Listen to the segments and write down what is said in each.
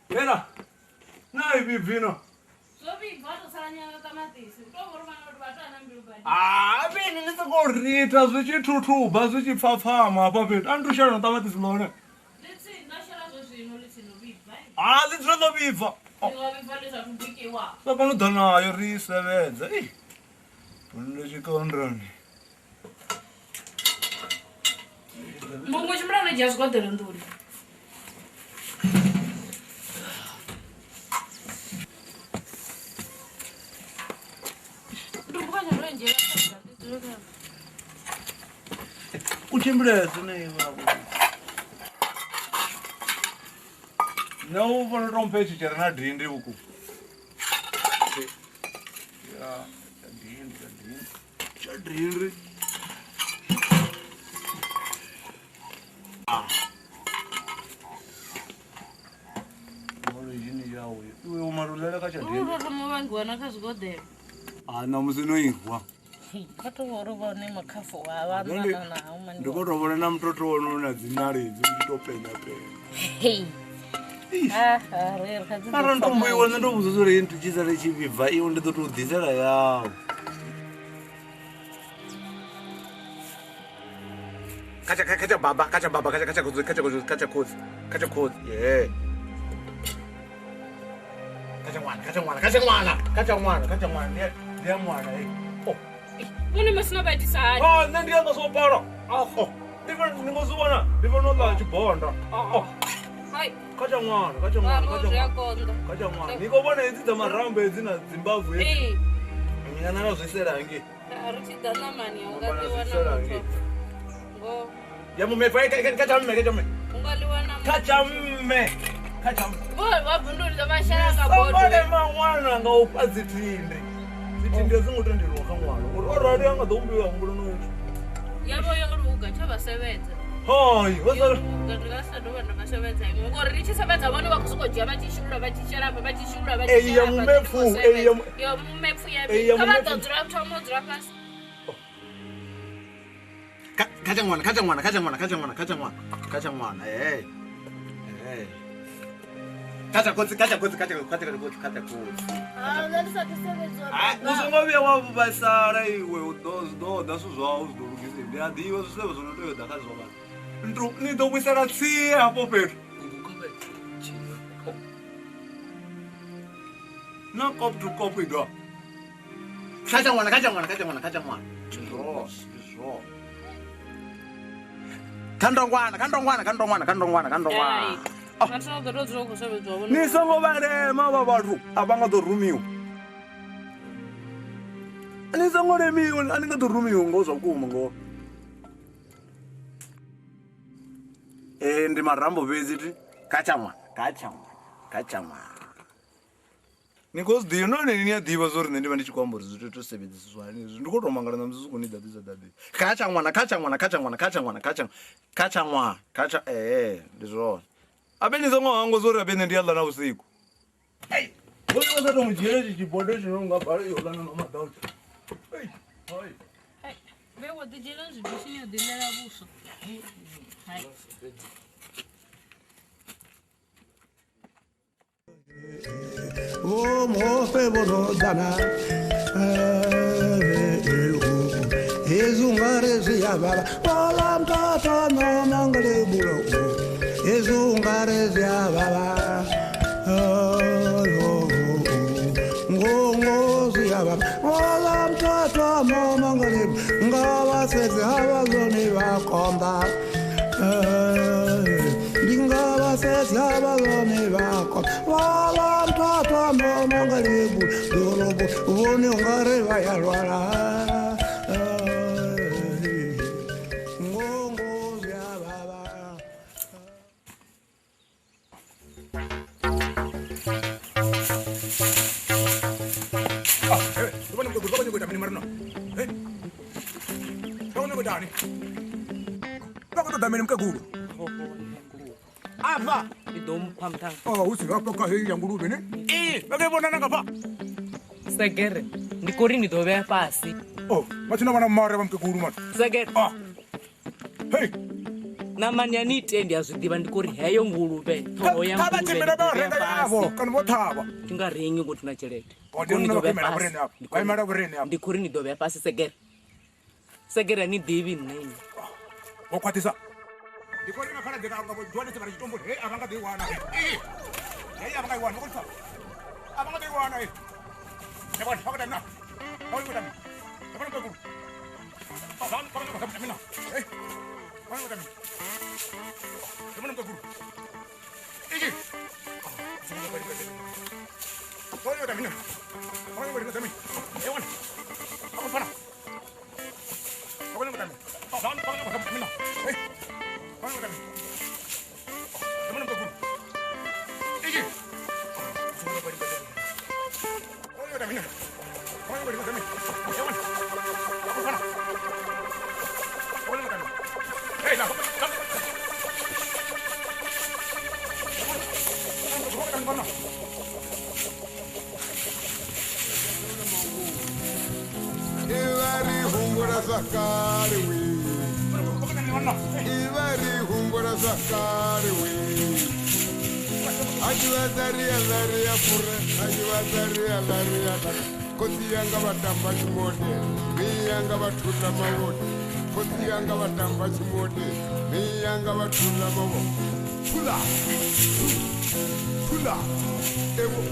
Mira, nayi Bvumo. Bini nisingorita zvichitutuba zvichipfapfama apa pedu anditoshara tamatisi lona. Litinolovibva. Saka unodha nayo risevedza. Bundu chikondrani. Mungu chimrana jasgodera nduri. Kuchimbireza nei vavo. Não vou romper esse cheiro na drinde uku. Ya, drinde. Origini yawe. Uwe umarulela kacha drinde. Uro muvangwana kazgodera. Na muzinoirwa. Katovoroba nemakhafu avana nawo ndikotovona na mutoto wonona dzinare idzi nditopenya penya. Mara ndomboiona ndobvuzozore ntuchiza rechivibva iwo nditotodhisera yawo. Kacha baba, kacha kodzi. Yeah. Kacha mwana. Ndiye mwana Oh. Mune masina baitisa hadi. Nandiya ngasopara. Ndingozibona, ndivona chibhonda. Hai. Kacha mwana. Nikobona idzi dzamarambo edzina Zimbabwe. Nyana nazvisera nge. Arichidana mani ungaliwana muto. Ngo. Yamume kacha mme. Ungaliwana. Kacha mme. Wabundulira vashara kabodo. Sambale mwana ngaupa dzitinde. Dzitinde zingotenderwa kamwana. Orari anga dombiwa ngolono yetu. Yabo yoruga chabasebenza. Hayi, wazala. Ngadrigasa ndo vanhu vasebenza. Ngori richisebenza vano vakusukojya vachishura vachicharamba. Eya mumepfu. Yo mumepfu yapi. Kavadzadzura kutomodzura pasi. Kacha mwana. Hey. Kacha kodzi. Usongovia wavuvasara iwe udoda suzvawo zvidorugise. Ndiadiwa zviseve zvonotoyodha kazova. Nidobwisara tsiye hapo petu. Na kop to kop ido. Kacha mwana. Zvo. Kandongwana. Nisongovarema vavanhu avangatorhumiwa. Nisongoremiwa andingatorhumiwa ngozvakuma ngo. Ndi marambo veziti kacha mwana. Because do you know nenya diva zori nende vandichikwambura zvitotosevedzeswa izvi ndikotomangana namususu kunidadisa dadi. Kacha mwana. Ndizvo. Abeni zongo wangu zori abeni ndiyalla na usiku. Hey, wewe wasato mujere chibodo chinonga bari yolana no madauti. Hey. Wewe dijela zibishini dinera buso. Hai. Oh, mofe bono dana. Ezungare zungariziya baba wala mtoto mama ngalibulo izungariziya baba ngongoziya baba wala mtoto mama ngalibulo ngabasetse abazoni bakomba ndingabasetse abazoni bakomba wala mtoto mama ngalibulo ubone ungare bayalwala Apa? Segere, ndikuri ndidove pasi. Segere. Hey! Namani anitendi azvidiva ndikuri heyo ngulube. Toho ya ngulube. Tingarengi kuti nachelete. Ndikuri ndidove pasi segere. Segere ni divi nini. Okwatisa. Ndikuri makhala ndika ngabodwane tsaka chitombo he abanga dewana. Hey abanga iwana ukutsa. Abanga dewana he. Yabona fakada na. Hawu kudami. Yabona ngakulu. Abanga bakhamna mina. Hey. Hawu kudami. Yabona ngakulu. Iki. Hawu kudami mina. Hawu kudami. Yabona. Hawu fana. Hawu kudami. Abanga bakhamna mina. Hey. Kotiyanga batamba chimode, miyanga batula mawode. Kotiyanga batamba chimode, miyanga batula mawode. Tula, tula, ewo,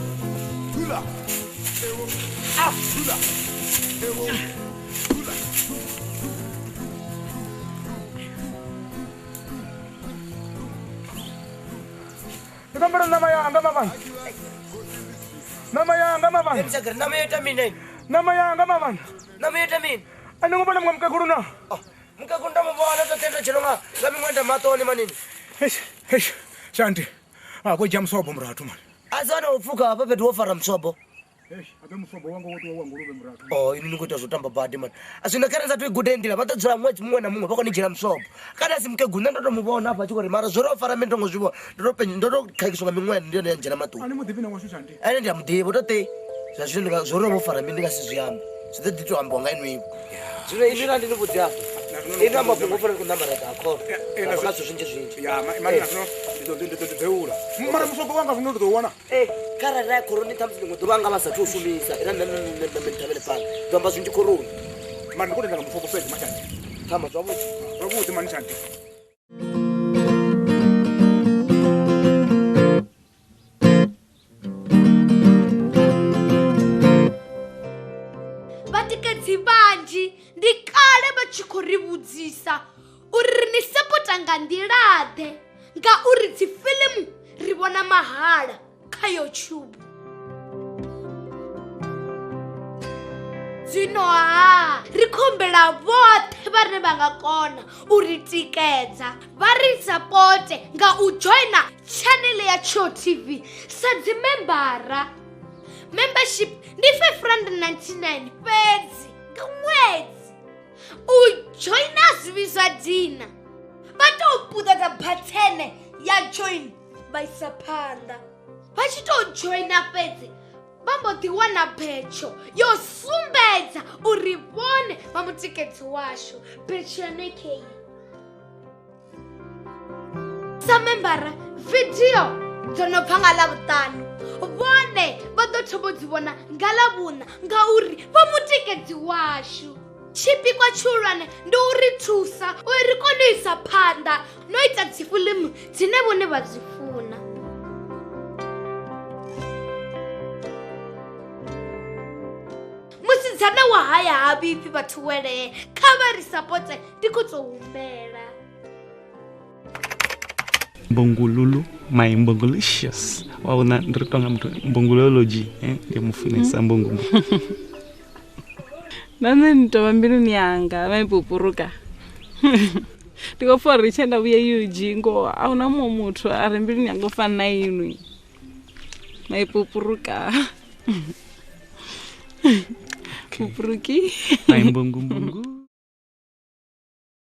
tula, ewo, tula, ewo, tula. Namara namayanga mama. Namayanga mama. Emsagir namayeta minen. Namayanga mama. Namayeta min. Anu ngubona mkamkaguruna. Mkakunda mubona totenda chilonga ngami mwenda matoni manini. Hesh. Shanti. Ko jamsobo mratu man. Azana ufuka hapa petu ofara msobo. Abe msobo wangu wote wa ngurube mratu. Ini nikuita zotamba badi man. Asina karenza tu igudendira batadzura mwezi mumwe na mumwe pako nijira msobo. Kana simkegunda ndoto mubona hapa chikori mara zoro ofara mentongo zvibo. Ndoto kaikisonga mimwe ndio njira matu. Ani mudivina washu Shanti. Ani ndi amudivo tote. Zvazvinhu zoro ofara mendinga sizviyamba. Zvidito ambo ngainu ipo. Zvino ini randi nibudzi hapo. Ina mabungu fora kunambara takho. Akazo zvinji. Ya, mari nazo nditodeura. Mara musobo wanga vinodowana. Kara ra koroni tamsi ngo dovanga basathu ushumisa ira namentabele pala. Domba zvinji koroni. Mari ndikutenga musobo pedi machani. Kama zvabuti. Zvabuti mani Shanti. Vatikadzi vanji ndikale vachikorivudzisa uri ni sapota nga nḓilaḓe ngauri dzifilimu ri vhona mahala kha YouTube. Zwino ri khombela vhoṱhe vhane vha nga kona u ri tikedza vha ri sapote nga u joina channel ya Tsho TV sa dzimembara. Membership ndi R599 fhedzi nga ṅwedzi. U joina zwivhiswa dina vha tou puṱedza bhathene ya join vha isa phanḓa. Vha tshi tou joina fhedzi vha mbo ḓi wana betsho yo sumbedza uri vhone vha mutikedzi washu. Betsho ya nekheyi sa membara video dzo no bva nga Ḽavhuṱanu vhone vha ḓo thoma dzi vhona nga Ḽavhuṋa ngauri vha mutikedzi washu. tshipikwa tshihulwane ndi u ri thusa uri ri kone u isa phanḓa no ita dzifilimu dzine vhone vha dzi funa. Musidzana wa haya ha vhipfi vhathu welee, kha vha ri sapote ndi khou tou humbela. Mbongololo, my mbongolicious. Waona ndiri tonga mtu mbongolology, ndiye mufunesa mbongo. Nane nitova mbiluni yanga maipupuruka. Ndikofora richenda vuya yuji ngo auna muthu ari mbiluni yanga ofana na inwi. Maipupuruka. Pupuruki. My mbongo mbongo.